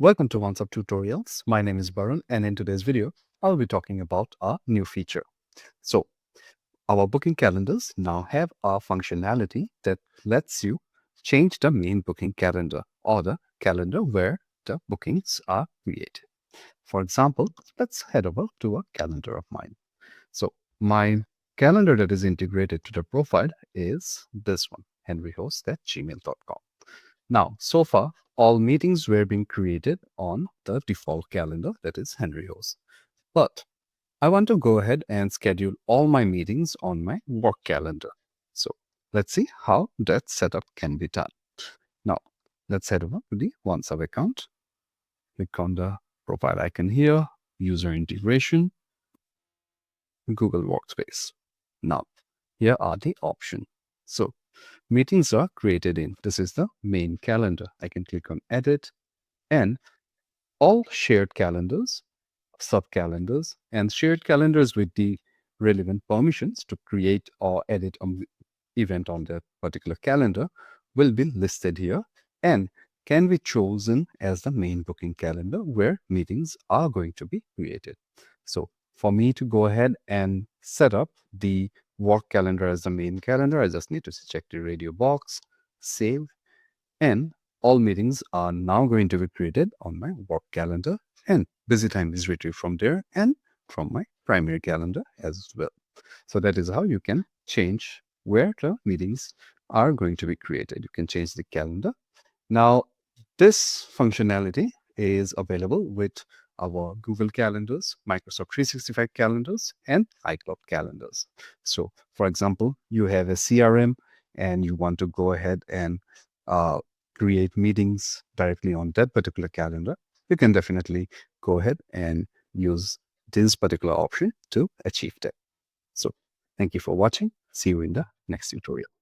Welcome to OnceHub Tutorials. My name is Varun, and in today's video, I'll be talking about a new feature. So, our booking calendars now have a functionality that lets you change the main booking calendar or the calendar where the bookings are created. For example, let's head over to a calendar of mine. So, my calendar that is integrated to the profile is this one, henryhost@gmail.com. Now, so far, all meetings were being created on the default calendar, that is Henry Host. But I want to go ahead and schedule all my meetings on my work calendar. So let's see how that setup can be done. Now, let's head over to the OnceHub account. Click on the profile icon here, user integration, Google Workspace. Now, here are the options. So meetings are created in, this is the main calendar. I can click on edit and all shared calendars, sub-calendars, and shared calendars with the relevant permissions to create or edit an event on that particular calendar will be listed here and can be chosen as the main booking calendar where meetings are going to be created. So for me to go ahead and set up the work calendar as the main calendar, I just need to check the radio box, save, and all meetings are now going to be created on my work calendar, and busy time is retrieved from there and from my primary calendar as well. So that is how you can change where the meetings are going to be created. You can change the calendar. Now, this functionality is available with our Google calendars, Microsoft 365 calendars, and iCloud calendars. So, for example, you have a CRM and you want to go ahead and uh, create meetings directly on that particular calendar, you can definitely go ahead and use this particular option to achieve that. So, thank you for watching. See you in the next tutorial.